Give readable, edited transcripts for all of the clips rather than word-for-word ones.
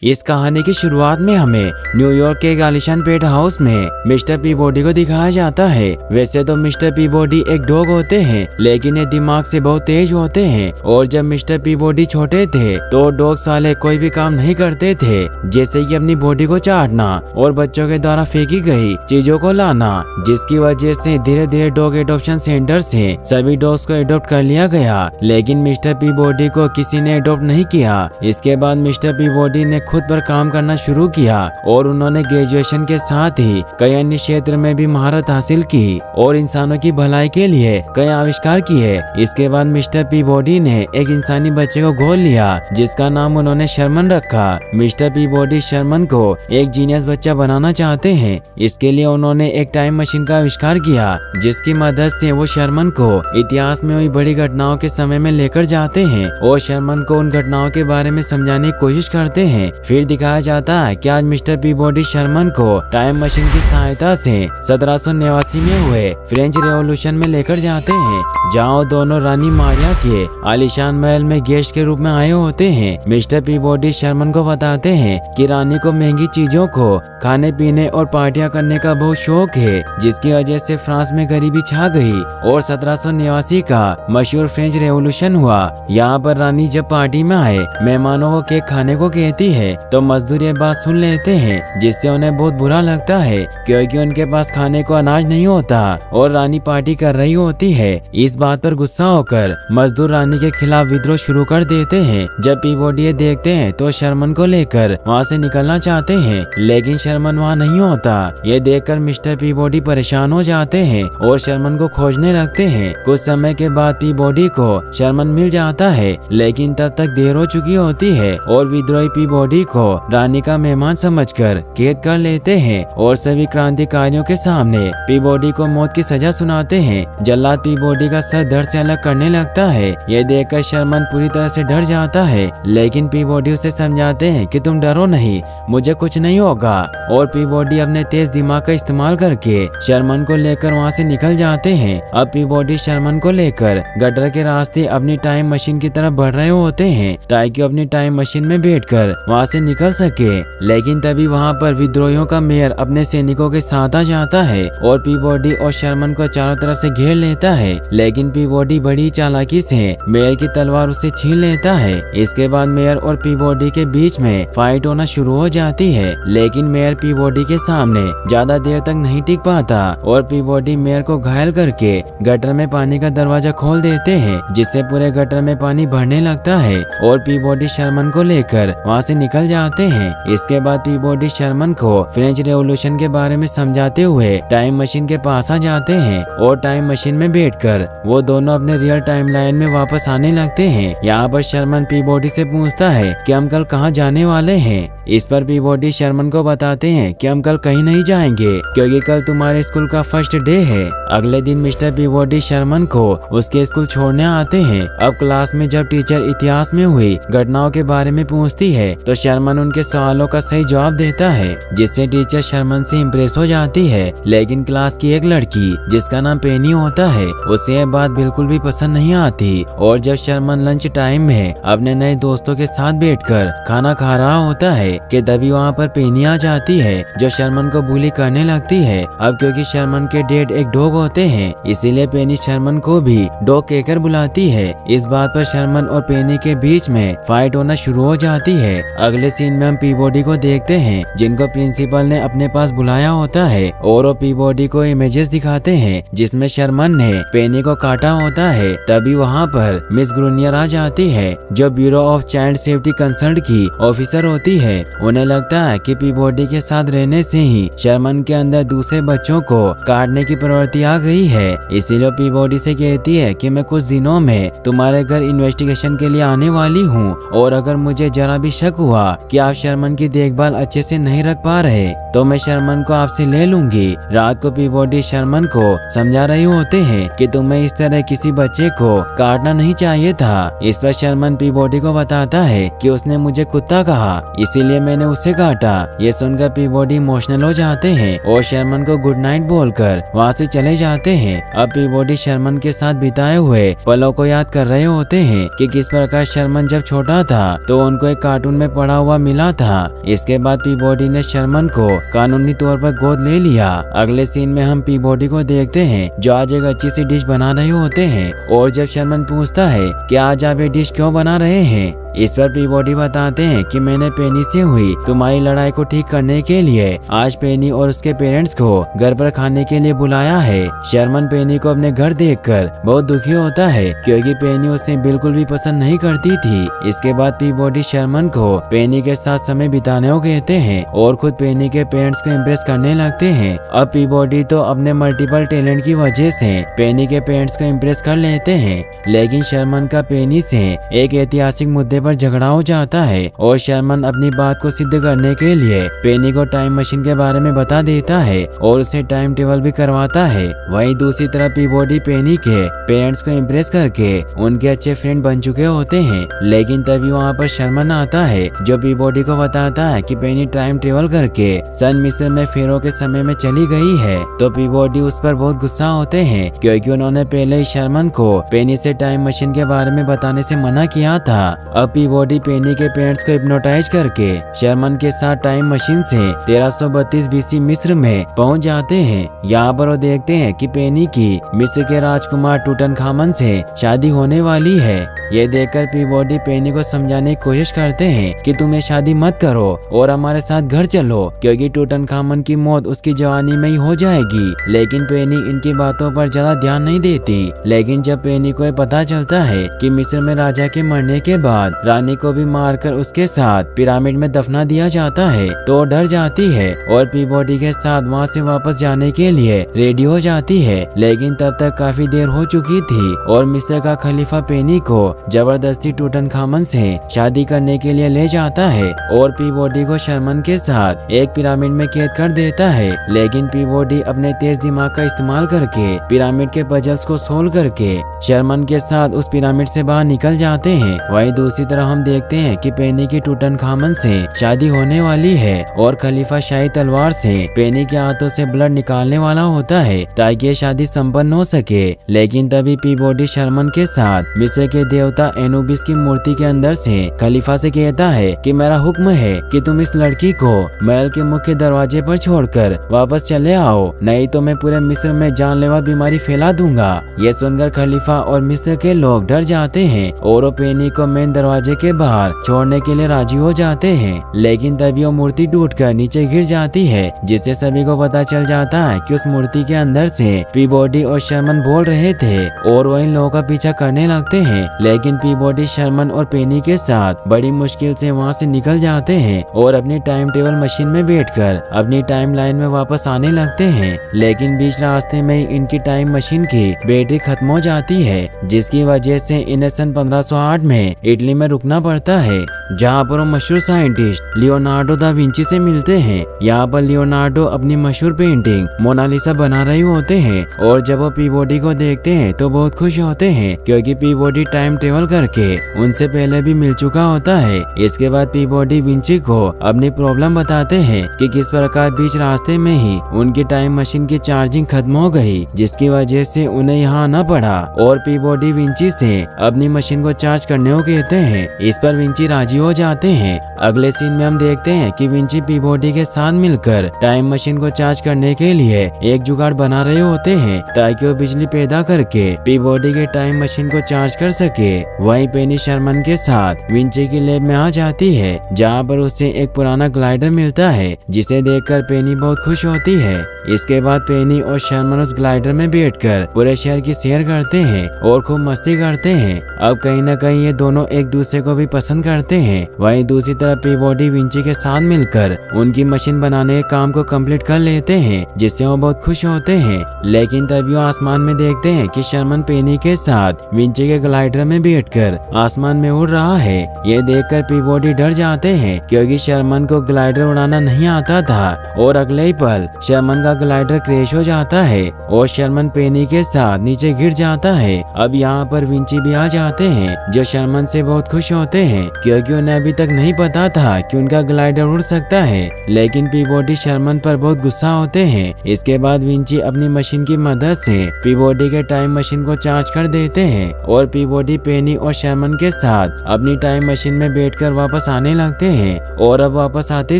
इस कहानी की शुरुआत में हमें न्यूयॉर्क के एक आलीशान पेट हाउस में मिस्टर पीबॉडी को दिखाया जाता है। वैसे तो मिस्टर पीबॉडी एक डॉग होते हैं, लेकिन ये दिमाग से बहुत तेज होते हैं। और जब मिस्टर पीबॉडी छोटे थे तो डॉग्स वाले कोई भी काम नहीं करते थे, जैसे कि अपनी बॉडी को चाटना और बच्चों के द्वारा फेंकी गई चीजों को लाना, जिसकी वजह से धीरे धीरे डॉग एडॉप्शन सेंटर से सभी डॉग्स को एडॉप्ट कर लिया गया। लेकिन मिस्टर पीबॉडी को किसी ने एडॉप्ट नहीं किया। इसके बाद मिस्टर पीबॉडी ने खुद पर काम करना शुरू किया और उन्होंने ग्रेजुएशन के साथ ही कई अन्य क्षेत्र में भी महारत हासिल की और इंसानों की भलाई के लिए कई आविष्कार किए। इसके बाद मिस्टर पीबॉडी ने एक इंसानी बच्चे को गोद लिया, जिसका नाम उन्होंने शर्मन रखा। मिस्टर पीबॉडी शर्मन को एक जीनियस बच्चा बनाना चाहते हैं। इसके लिए उन्होंने एक टाइम मशीन का आविष्कार किया, जिसकी मदद से वो शर्मन को इतिहास में हुई बड़ी घटनाओं के समय में लेकर जाते हैं और शर्मन को उन घटनाओं के बारे में समझाने की कोशिश करते हैं। फिर दिखाया जाता है कि आज मिस्टर पीबॉडी शर्मन को टाइम मशीन की सहायता से 1789 में हुए फ्रेंच रेवोल्यूशन में लेकर जाते हैं, जहाँ दोनों रानी मारिया के आलीशान महल में गेस्ट के रूप में आए होते हैं। मिस्टर पीबॉडी शर्मन को बताते हैं कि रानी को महंगी चीजों को खाने पीने और पार्टियां करने का बहुत शौक है, जिसकी वजह से फ्रांस में गरीबी छा गई और 1789 का मशहूर फ्रेंच रेवोल्यूशन हुआ। यहाँ पर रानी जब पार्टी में आए मेहमानों को केक खाने को कहती है तो मजदूर ये बात सुन लेते हैं, जिससे उन्हें बहुत बुरा लगता है क्योंकि उनके पास खाने को अनाज नहीं होता और रानी पार्टी कर रही होती है। इस बात पर गुस्सा होकर मजदूर रानी के खिलाफ विद्रोह शुरू कर देते हैं। जब पीबॉडी ये देखते हैं तो शर्मन को लेकर वहाँ से निकलना चाहते हैं, लेकिन शर्मन वहाँ नहीं होता। ये देखकर मिस्टर पीबॉडी परेशान हो जाते हैं और शर्मन को खोजने लगते हैं। कुछ समय के बाद पीबॉडी को शर्मन मिल जाता है, लेकिन तब तक देर हो चुकी होती है और विद्रोही पीबॉडी को रानी का मेहमान समझकर कैद कर लेते हैं और सभी क्रांतिकारियों के सामने पीबॉडी को मौत की सजा सुनाते हैं। जल्लाद पीबॉडी का सर दर्द से अलग करने लगता है। ये देखकर शर्मन पूरी तरह से डर जाता है, लेकिन पीबॉडी उसे समझाते हैं कि तुम डरो नहीं, मुझे कुछ नहीं होगा। और पीबॉडी अपने तेज दिमाग का इस्तेमाल करके शर्मन को लेकर वहाँ से निकल जाते हैं। अब पीबॉडी शर्मन को लेकर गटर के रास्ते अपनी टाइम मशीन की तरफ बढ़ रहे होते हैं, ताकि अपनी टाइम मशीन में बैठकर वहाँ से निकल सके। लेकिन तभी वहाँ पर विद्रोहियों का मेयर अपने सैनिकों के साथ आ जाता है और पीबॉडी और शर्मन को चारों तरफ से घेर लेता है। लेकिन पीबॉडी बड़ी चालाकी से मेयर की तलवार उसे छीन लेता है। इसके बाद मेयर और पीबॉडी के बीच में फाइट होना शुरू हो जाती है, लेकिन मेयर पीबॉडी के सामने ज्यादा देर तक नहीं टिक पाता और पीबॉडी मेयर को घायल करके गटर में पानी का दरवाजा खोल देते हैं, जिससे पूरे गटर में पानी भरने लगता है और पीबॉडी शर्मन को लेकर वहाँ से निकल जाते हैं। इसके बाद पीबॉडी शर्मन को फ्रेंच रेवोल्यूशन के बारे में समझाते हुए टाइम मशीन के पास आ जाते हैं और टाइम मशीन में बैठकर वो दोनों अपने रियल टाइम लाइन में वापस आने लगते हैं। यहाँ पर शर्मन पीबॉडी से पूछता है कि हम कल कहाँ जाने वाले हैं। इस पर पीबॉडी शर्मन को बताते हैं कि हम कल कहीं नहीं जाएंगे, क्योंकि कल तुम्हारे स्कूल का फर्स्ट डे है। अगले दिन मिस्टर पीबॉडी शर्मन को उसके स्कूल छोड़ने आते हैं। अब क्लास में जब टीचर इतिहास में हुई घटनाओं के बारे में पूछती है तो शर्मन उनके सवालों का सही जवाब देता है, जिससे टीचर शर्मन से इम्प्रेस हो जाती है। लेकिन क्लास की एक लड़की जिसका नाम पेनी होता है, उसे यह बात बिल्कुल भी पसंद नहीं आती और जब शर्मन लंच टाइम में अपने नए दोस्तों के साथ बैठकर खाना खा रहा होता है कि तभी वहाँ पर पेनी आ जाती है, जो शर्मन को बुली करने लगती है। अब क्योंकि शर्मन के डैड एक डॉग होते हैं, इसीलिए पेनी शर्मन को भी डॉग कहकर बुलाती है। इस बात पर शर्मन और पेनी के बीच में फाइट होना शुरू हो जाती है। अगले सीन में हम पीबॉडी को देखते हैं, जिनको प्रिंसिपल ने अपने पास बुलाया होता है और वो पीबॉडी को इमेजेस दिखाते हैं जिसमें शर्मन ने पेनी को काटा होता है। तभी वहाँ पर मिस ग्रूनियर आ जाती है, जो bureau of child safety concern की ऑफिसर होती है। उन्हें लगता है कि पीबॉडी के साथ रहने से ही शर्मन के अंदर दूसरे बच्चों को काटने की प्रवृत्ति आ गई है। इसीलिए पीबॉडी से कहती है कि मैं कुछ दिनों में तुम्हारे घर इन्वेस्टिगेशन के लिए आने वाली हूँ और अगर मुझे जरा भी शक हुआ कि आप शर्मन की देखभाल अच्छे से नहीं रख पा रहे तो मैं शर्मन को आपसे ले लूंगी। रात को पीबॉडी शर्मन को समझा रहे होते हैं कि तुम्हें इस तरह किसी बच्चे को काटना नहीं चाहिए था। इस पर शर्मन पीबॉडी को बताता है कि उसने मुझे कुत्ता कहा, इसीलिए मैंने उसे काटा। ये सुनकर पीबॉडी इमोशनल हो जाते हैं और शर्मन को गुड नाइट बोलकर वहाँ से चले जाते हैं। अब पीबॉडी शर्मन के साथ बिताए हुए पलों को याद कर रहे होते हैं कि किस प्रकार शर्मन जब छोटा था तो उनको एक कार्टून में पड़ा हुआ मिला था। इसके बाद पीबॉडी ने शर्मन को कानूनी तौर पर गोद ले लिया। अगले सीन में हम पीबॉडी को देखते हैं जो आज एक अच्छी सी डिश बना रहे होते हैं और जब शर्मन पूछता है कि आज आप ये डिश क्यों बना रहे हैं, इस पर पीबॉडी बताते हैं कि मैंने पेनी से हुई तुम्हारी लड़ाई को ठीक करने के लिए आज पेनी और उसके पेरेंट्स को घर पर खाने के लिए बुलाया है। शर्मन पेनी को अपने घर देखकर बहुत दुखी होता है क्योंकि पेनी उसे बिल्कुल भी पसंद नहीं करती थी। इसके बाद पीबॉडी शर्मन को पेनी के साथ समय बिताने को कहते हैं और खुद पेनी के पेरेंट्स को इम्प्रेस करने लगते हैं। अब पीबॉडी तो अपने मल्टीपल टैलेंट की वजह से पेनी के पेरेंट्स को इम्प्रेस कर लेते हैं, लेकिन शर्मन का पेनी से एक ऐतिहासिक मुद्दे पर झगड़ा हो जाता है और शर्मन अपनी बात को सिद्ध करने के लिए पेनी को टाइम मशीन के बारे में बता देता है और उसे टाइम ट्रेवल भी करवाता है। वहीं दूसरी तरफ पीबॉडी पेनी के पेरेंट्स को इम्प्रेस करके उनके अच्छे फ्रेंड बन चुके होते हैं, लेकिन तभी वहाँ पर शर्मन आता है जो पीबॉडी को बताता है कि पेनी टाइम ट्रेवल करके सन मिस्र में फेरो के समय में चली गई है। तो पीबॉडी उस पर बहुत गुस्सा होते हैं क्योंकि उन्होंने पहले ही शर्मन को पेनी से टाइम मशीन के बारे में बताने से मना किया था। अब पीबॉडी पेनी के पेरेंट्स को हिप्नोटाइज करके शर्मन के साथ टाइम मशीन से 1332 बीसी मिस्र में पहुंच जाते हैं। यहाँ पर वो देखते हैं कि पेनी की मिस्र के राजकुमार टूटनखामन से शादी होने वाली है। ये देखकर पीबॉडी पेनी को समझाने की कोशिश करते हैं कि तुम ये शादी मत करो और हमारे साथ घर चलो क्योंकि टूटनखामन की मौत उसकी जवानी में ही हो जाएगी। लेकिन पेनी इनकी बातों पर ज्यादा ध्यान नहीं देती। लेकिन जब पेनी को पता चलता है कि मिस्र में राजा के मरने के बाद रानी को भी मारकर उसके साथ पिरामिड में दफना दिया जाता है तो डर जाती है और पीबॉडी के साथ वहाँ से वापस जाने के लिए रेडी हो जाती है। लेकिन तब तक काफी देर हो चुकी थी और मिस्र का खलीफा पेनी को जबरदस्ती टूटनखामन से शादी करने के लिए ले जाता है और पीबॉडी को शर्मन के साथ एक पिरामिड में कैद कर देता है। लेकिन पीबॉडी अपने तेज दिमाग का इस्तेमाल करके पिरामिड के पजल्स को सोल्व करके शर्मन के साथ उस पिरामिड से बाहर निकल जाते हैं। वहीं दूसरी तरफ हम देखते हैं कि पेनी की टूटनखामन से शादी होने वाली है और खलीफा शाही तलवार से पेनी के हाथों से ब्लड निकालने वाला होता है ताकि ये शादी संपन्न हो सके। लेकिन तभी पीबॉडी शर्मन के साथ मिस्र के देवता एनुबिस की मूर्ति के अंदर से खलीफा से कहता है कि मेरा हुक्म है कि तुम इस लड़की को महल के मुख्य दरवाजे पर छोड़कर वापस चले आओ, नहीं तो मैं पूरे मिस्र में जानलेवा बीमारी फैला दूंगा। ये सुनकर खलीफा और मिस्र के लोग डर जाते हैं और वो पेनी को मेन दरवाजे के बाहर छोड़ने के लिए राजी हो जाते हैं। लेकिन तभी वो मूर्ति टूटकर नीचे गिर जाती है जिससे सभी को पता चल जाता है कि उस मूर्ति के अंदर से पीबॉडी और शर्मन बोल रहे थे और वो इन लोगों का पीछा करने लगते हैं। लेकिन पीबॉडी शर्मन और पेनी के साथ बड़ी मुश्किल से वहाँ से निकल जाते हैं और अपनी टाइम टेबल मशीन में बैठकर अपनी टाइम लाइन में वापस आने लगते हैं। लेकिन बीच रास्ते में इनकी टाइम मशीन की बैटरी खत्म हो जाती है जिसकी वजह से इन्हें सन 1508 में इटली में रुकना पड़ता है जहाँ पर वो मशहूर साइंटिस्ट लियोनार्डो दा विंची से मिलते हैं। यहाँ पर लियोनार्डो अपनी मशहूर पेंटिंग मोनालिसा बना रहे होते हैं और जब वो पीबॉडी को देखते हैं तो बहुत खुश होते हैं क्योंकि पीबॉडी टाइम ट्रेवल करके उनसे पहले भी मिल चुका होता है। इसके बाद पीबॉडी विंची को अपनी प्रॉब्लम बताते हैं कि किस प्रकार बीच रास्ते में ही उनकी टाइम मशीन की चार्जिंग खत्म हो गई जिसकी वजह से उन्हें यहाँ आना पड़ा और पीबॉडी विंची से अपनी मशीन को चार्ज करने को कहते हैं। इस पर विंची राजी हो जाते हैं। अगले सीन में हम देखते हैं कि विंची पीबॉडी के साथ मिलकर टाइम मशीन को चार्ज करने के लिए एक जुगाड़ बना रहे होते हैं ताकि वो बिजली पैदा करके पीबॉडी के टाइम मशीन को चार्ज कर सके। वहीं पेनी शर्मन के साथ विंची की लैब में आ जाती है जहाँ पर उसे एक पुराना ग्लाइडर मिलता है जिसे देखकर पेनी बहुत खुश होती है। इसके बाद पेनी और शर्मन उस ग्लाइडर में बैठकर पूरे शहर की सैर करते हैं और खूब मस्ती करते हैं। अब कहीं न कहीं ये दोनों एक दूसरे को भी पसंद करते हैं। वहीं दूसरी तरफ पीबॉडी विंची के साथ मिलकर उनकी मशीन बनाने के काम को कंप्लीट कर लेते हैं, जिससे वो बहुत खुश होते हैं। लेकिन तभी वो आसमान में देखते हैं कि शर्मन पेनी के साथ विंची के ग्लाइडर में बैठकर आसमान में उड़ रहा है। ये देखकर पीबॉडी डर जाते हैं क्योंकि शर्मन को ग्लाइडर उड़ाना नहीं आता था और अगले ही पल शर्मन का ग्लाइडर क्रैश हो जाता है और शर्मन पेनी के साथ नीचे गिर जाता है। अब यहाँ पर विंची भी आ जाते हैं जो शर्मन से बहुत खुश होते हैं क्योंकि उन्हें अभी तक नहीं पता था कि उनका ग्लाइडर उड़ सकता है। लेकिन पीबॉडी शर्मन पर बहुत गुस्सा होते हैं। इसके बाद विंची अपनी मशीन की मदद से पीबॉडी के टाइम मशीन को चार्ज कर देते हैं और पीबॉडी पेनी और शर्मन के साथ अपनी टाइम मशीन में बैठकर वापस आने लगते हैं। और अब वापस आते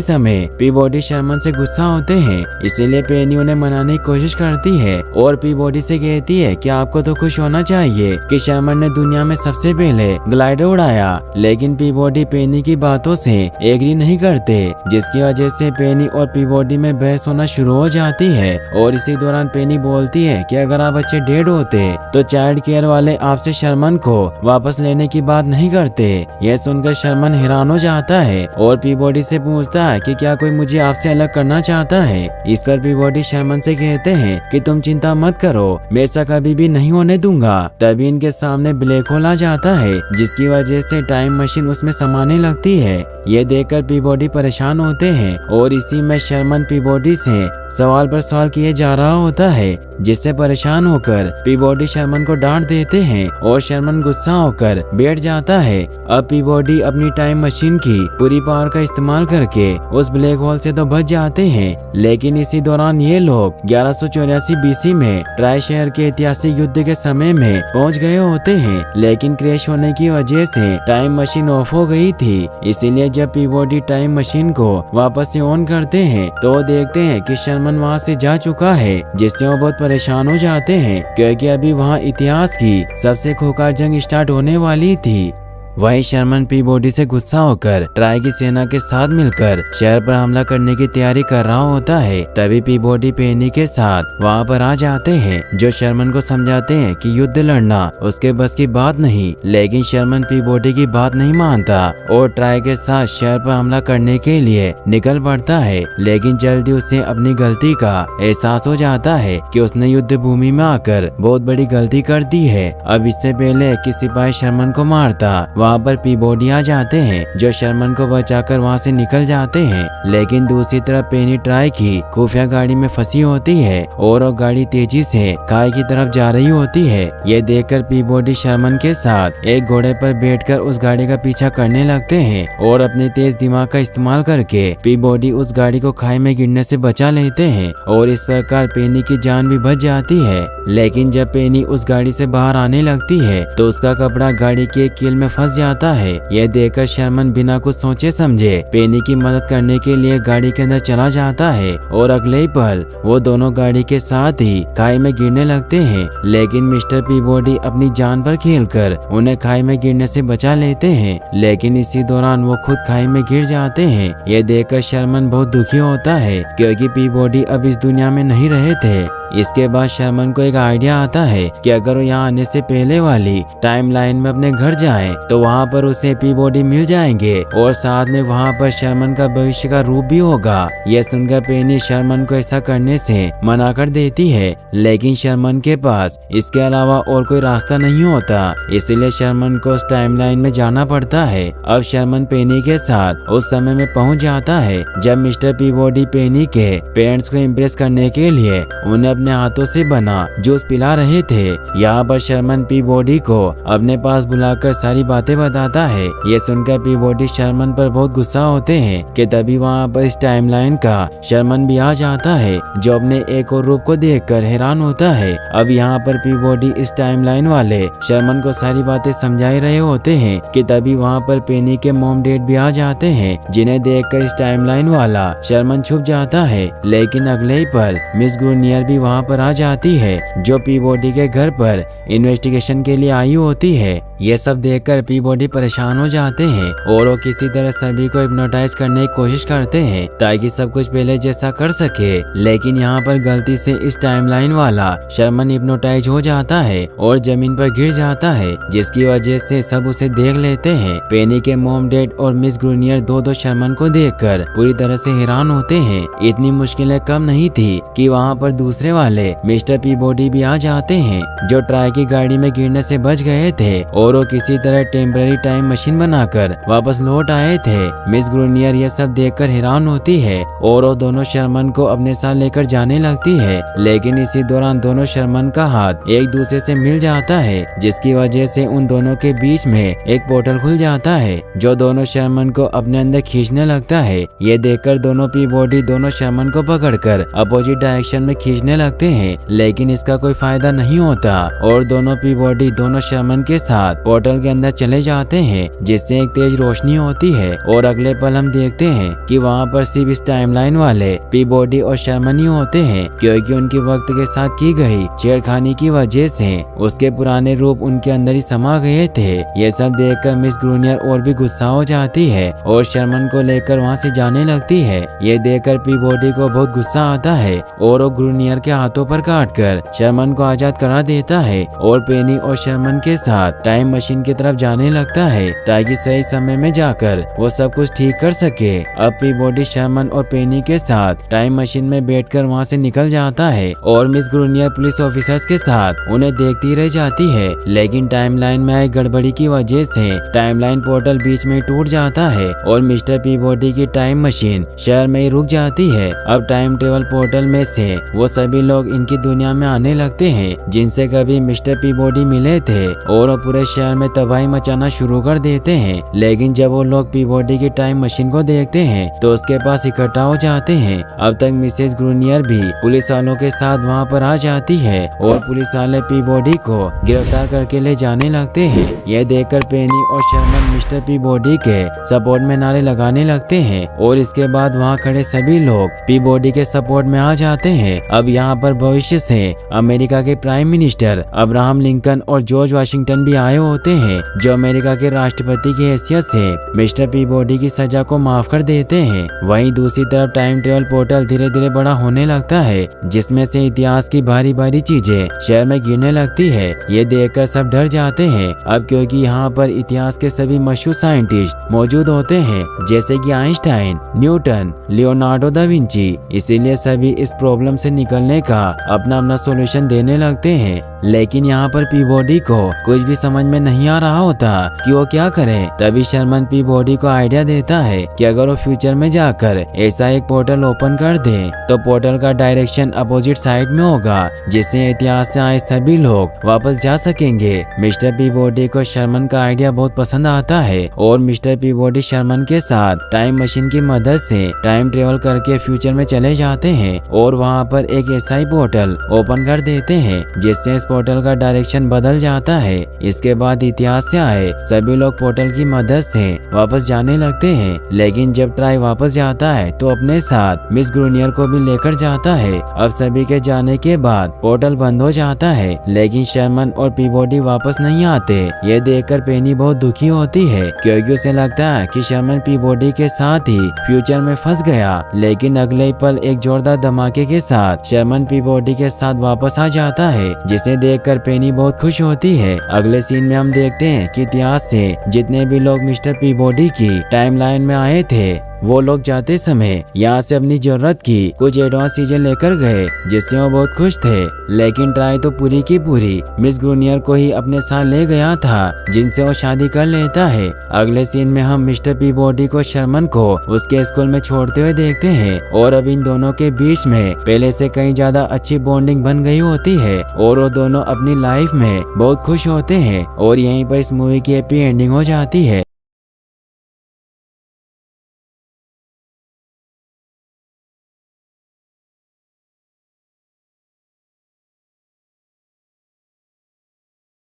समय पीबॉडी शर्मन से गुस्सा होते हैं, इसीलिए पेनी उन्हें मनाने की कोशिश करती है और पीबॉडी से कहती है कि आपको तो खुश होना चाहिए कि शर्मन ने दुनिया में सबसे पहले ग्लाइडर उड़ाया। लेकिन पीबॉडी पेनी की बातों से एग्री नहीं करते, जिसकी वजह से पेनी और पीबॉडी में बहस होना शुरू हो जाती है। और इसी दौरान पेनी बोलती है कि अगर आप अच्छे डेड होते तो चाइल्ड केयर वाले आपसे शर्मन को वापस लेने की बात नहीं करते। यह सुनकर शर्मन हैरान हो जाता है और पीबॉडी से पूछता है कि क्या कोई मुझे आपसे अलग करना चाहता है। इस पर पीबॉडी शर्मन से कहते हैं कि तुम चिंता मत करो, मैं ऐसा कभी भी नहीं होने दूंगा। तभी इनके सामने ब्लैक होल आ जाता है, जिसकी वजह से टाइम मशीन उसमें समाने लगती है। ये देखकर पीबॉडी परेशान होते हैं और इसी में शर्मन पीबॉडी से सवाल पर सवाल किए जा रहा होता है, जिससे परेशान होकर पीबॉडी शर्मन को डांट देते हैं और शर्मन गुस्सा होकर बैठ जाता है। अब पीबॉडी अपनी टाइम मशीन की पूरी पावर का इस्तेमाल करके उस ब्लैक होल से तो बच जाते हैं। लेकिन इसी दौरान ये लोग 1184 बीसी में ट्राई शहर के ऐतिहासिक युद्ध के समय में पहुंच गए होते हैं। लेकिन क्रैश होने की वजह से टाइम मशीन ऑफ हो गई थी, इसीलिए जब पीबॉडी टाइम मशीन को वापस से ऑन करते हैं तो वो देखते हैं कि शर्मन वहाँ से जा चुका है, जिससे वो बहुत परेशान हो जाते हैं क्योंकि अभी वहाँ इतिहास की सबसे खूंखार जंग स्टार्ट होने वाली थी। वही शर्मन पीबॉडी से गुस्सा होकर ट्राई की सेना के साथ मिलकर शहर पर हमला करने की तैयारी कर रहा होता है। तभी पीबॉडी पेनी के साथ वहां पर आ जाते हैं, जो शर्मन को समझाते हैं कि युद्ध लड़ना उसके बस की बात नहीं। लेकिन शर्मन पीबॉडी की बात नहीं मानता और ट्राई के साथ शहर पर हमला करने के लिए निकल पड़ता है। लेकिन जल्दी उसे अपनी गलती का एहसास हो जाता है कि उसने युद्ध भूमि में आकर बहुत बड़ी गलती कर दी है। अब इससे पहले कि सिपाही शर्मन को मारता, वहाँ पर पीबॉडी आ जाते हैं जो शर्मन को बचाकर वहाँ से निकल जाते हैं। लेकिन दूसरी तरफ पेनी ट्राई की खुफिया गाड़ी में फंसी होती है और वो गाड़ी तेजी से खाई की तरफ जा रही होती है। ये देखकर पीबॉडी शर्मन के साथ एक घोड़े पर बैठकर उस गाड़ी का पीछा करने लगते हैं और अपने तेज दिमाग का इस्तेमाल करके पीबॉडी उस गाड़ी को खाई में गिरने से बचा लेते हैं और इस प्रकार पेनी की जान भी बच जाती है। लेकिन जब पेनी उस गाड़ी से बाहर आने लगती है तो उसका कपड़ा गाड़ी के कील में फंस जाता है। यह देखकर शर्मन बिना कुछ सोचे समझे पेनी की मदद करने के लिए गाड़ी के अंदर चला जाता है और अगले ही पल वो दोनों गाड़ी के साथ ही खाई में गिरने लगते हैं। लेकिन मिस्टर पीबॉडी अपनी जान पर खेलकर उन्हें खाई में गिरने से बचा लेते हैं। लेकिन इसी दौरान वो खुद खाई में गिर जाते हैं। यह देखकर शर्मन बहुत दुखी होता है क्योंकि पीबॉडी अब इस दुनिया में नहीं रहे थे। इसके बाद शर्मन को एक आइडिया आता है कि अगर वो यहाँ आने से पहले वाली टाइमलाइन में अपने घर जाए तो वहाँ पर उसे पीबॉडी मिल जाएंगे और साथ में वहाँ पर शर्मन का भविष्य का रूप भी होगा। यह सुनकर पेनी शर्मन को ऐसा करने से मना कर देती है, लेकिन शर्मन के पास इसके अलावा और कोई रास्ता नहीं होता, इसलिए शर्मन को उस टाइमलाइन में जाना पड़ता है। अब शर्मन पेनी के साथ उस समय में पहुँच जाता है जब मिस्टर पीबॉडी पेनी के पेरेंट्स को इम्प्रेस करने के लिए उन्हें अपने हाथों से बना जूस पिला रहे थे। यहाँ पर शर्मन पीबॉडी को अपने पास बुलाकर सारी बातें बताता है। ये सुनकर पीबॉडी शर्मन पर बहुत गुस्सा होते हैं कि तभी वहाँ पर इस टाइमलाइन का शर्मन भी आ जाता है, जो अपने एक और रूप को देखकर हैरान होता है। अब यहाँ पर पीबॉडी इस टाइमलाइन वाले शर्मन को सारी बातें समझा रहे होते हैं कि तभी वहाँ पर पेनी के मॉम डैड भी आ जाते हैं, जिन्हें देखकर इस टाइमलाइन वाला शर्मन छुप जाता है। लेकिन अगले ही पल मिस गुर्नियर भी वहाँ पर आ जाती है, जो पीबॉडी के घर पर इन्वेस्टिगेशन के लिए आई होती है। ये सब देखकर पीबॉडी परेशान हो जाते हैं और वो किसी तरह सभी को हिप्नोटाइज करने की कोशिश करते हैं ताकि सब कुछ पहले जैसा कर सके। लेकिन यहाँ पर गलती से इस टाइमलाइन वाला शर्मन हिप्नोटाइज हो जाता है और जमीन पर गिर जाता है, जिसकी वजह से सब उसे देख लेते हैं। पेनी के मॉम डैड और मिस ग्रूनियर दो शर्मन को देखकर पूरी तरह से हैरान होते हैं। इतनी मुश्किलें कम नहीं थी कि वहाँ पर दूसरे वाले मिस्टर पीबॉडी भी आ जाते हैं, जो ट्राई की गाड़ी में गिरने से बच गए थे और वो किसी तरह टेम्पररी टाइम मशीन बनाकर वापस लौट आए थे। मिस ग्रूनियर ये सब देखकर हैरान होती है और वो दोनों शर्मन को अपने साथ लेकर जाने लगती है। लेकिन इसी दौरान दोनों शर्मन का हाथ एक दूसरे से मिल जाता है, जिसकी वजह से उन दोनों के बीच में एक पोर्टल खुल जाता है जो दोनों शर्मन को अपने अंदर खींचने लगता है। ये देखकर दोनों पीबॉडी दोनों शर्मन को पकड़कर अपोजिट डायरेक्शन में खींचने लगते हैं, लेकिन इसका कोई फायदा नहीं होता और दोनों पीबॉडी दोनों शर्मन के साथ पोर्टल के अंदर चले जाते हैं, जिससे एक तेज रोशनी होती है और अगले पल हम देखते हैं कि वहाँ पर सिर्फ इस टाइमलाइन वाले पीबॉडी और शर्मन ही होते हैं, क्योंकि उनके वक्त के साथ की गई छेड़खानी की वजह से उसके पुराने रूप उनके अंदर ही समा गए थे। ये सब देखकर मिस ग्रूनियर और भी गुस्सा हो जाती है और शर्मन को लेकर वहाँ से जाने लगती है। ये देखकर पीबॉडी को बहुत गुस्सा आता है और वो ग्रूनियर के हाथों पर काटकर शर्मन को आजाद करा देता है और पेनी और शर्मन के साथ टाइम मशीन की तरफ जाने लगता है ताकि सही समय में जाकर वो सब कुछ ठीक कर सके। अब पीबॉडी शर्मन और पेनी के साथ टाइम मशीन में बैठकर वहाँ से निकल जाता है और मिस ग्रूनियर पुलिस ऑफिसर्स के साथ उन्हें देखती रह जाती है। लेकिन टाइमलाइन में आई गड़बड़ी की वजह से टाइमलाइन पोर्टल बीच में टूट जाता है और मिस्टर पीबॉडी की टाइम मशीन शहर में ही रुक जाती है। अब टाइम ट्रेवल पोर्टल में से वो सभी लोग इनकी दुनिया में आने लगते हैं जिनसे कभी मिस्टर पीबॉडी मिले थे और वो पूरे शहर में तबाही मचाना शुरू कर देते हैं। लेकिन जब वो लोग पीबॉडी की टाइम मशीन को देखते हैं तो उसके पास इकट्ठा हो जाते हैं। अब तक मिसेस ग्रूनियर भी पुलिस वालों के साथ वहाँ पर आ जाती है और पुलिस वाले पीबॉडी को गिरफ्तार करके ले जाने लगते हैं। यह देखकर पेनी और शर्मन मिस्टर पीबॉडी के सपोर्ट में नारे लगाने लगते हैं और इसके बाद वहाँ खड़े सभी लोग पीबॉडी के सपोर्ट में आ जाते हैं। अब यहाँ पर भविष्य से अमेरिका के प्राइम मिनिस्टर अब्राहम लिंकन और जॉर्ज वाशिंगटन भी आए होते हैं, जो अमेरिका के राष्ट्रपति की हैसियत से मिस्टर पीबॉडी की सजा को माफ कर देते हैं। वहीं दूसरी तरफ टाइम ट्रेवल पोर्टल धीरे धीरे बड़ा होने लगता है, जिसमें से इतिहास की भारी भारी चीजें शहर में गिरने लगती है। ये देखकर सब डर जाते हैं अब, क्योंकि यहाँ पर इतिहास के सभी मशहूर साइंटिस्ट मौजूद होते हैं, जैसे कि Einstein, Newton, Leonardo da Vinci. इसीलिए सभी इस प्रॉब्लम से निकलने का अपना अपना सॉल्यूशन देने लगते हैं। लेकिन यहाँ पर पीबॉडी को कुछ भी समझ में नहीं आ रहा होता कि वो क्या करे। तभी शर्मन पीबॉडी को आइडिया देता है कि अगर वो फ्यूचर में जाकर ऐसा एक पोर्टल ओपन कर दे तो पोर्टल का डायरेक्शन अपोजिट साइड में होगा, जिससे इतिहास से आए सभी लोग वापस जा सकेंगे। मिस्टर पीबॉडी को शर्मन का आइडिया बहुत पसंद आता है और मिस्टर पीबॉडी शर्मन के साथ टाइम मशीन की मदद से टाइम ट्रेवल करके फ्यूचर में चले जाते हैं और वहाँ पर एक ऐसा ही पोर्टल ओपन कर देते हैं जिससे इस पोर्टल का डायरेक्शन बदल जाता है। इसके बाद इतिहास से आए सभी लोग पोर्टल की मदद से वापस जाने लगते हैं। लेकिन जब ट्राई वापस जाता है तो अपने साथ मिस ग्रूनियर को भी लेकर जाता है। अब सभी के जाने के बाद पोर्टल बंद हो जाता है, लेकिन शर्मन और पीबॉडी वापस नहीं आते। ये देखकर पेनी बहुत दुखी होती है, क्योंकि उसे लगता है कि शर्मन पीबॉडी के साथ ही फ्यूचर में फंस गया। लेकिन अगले ही पल एक जोरदार धमाके के साथ शर्मन पीबॉडी के साथ वापस आ जाता है, जिसे देखकर पेनी बहुत खुश होती है। अगले सीन में हम देखते हैं कि इतिहास से जितने भी लोग मिस्टर पीबॉडी की टाइमलाइन में आए थे, वो लोग जाते समय यहाँ से अपनी जरूरत की कुछ एडवांस चीजें लेकर गए, जिससे वो बहुत खुश थे। लेकिन ट्राई तो पूरी की पूरी मिस ग्रूनियर को ही अपने साथ ले गया था, जिनसे वो शादी कर लेता है। अगले सीन में हम मिस्टर पीबॉडी को शर्मन को उसके स्कूल में छोड़ते हुए देखते हैं और अब इन दोनों के बीच में पहले से कहीं ज्यादा अच्छी बॉन्डिंग बन गई होती है और वो दोनों अपनी लाइफ में बहुत खुश होते हैं। और यहीं पर इस मूवी की हैप्पी एंडिंग हो जाती है।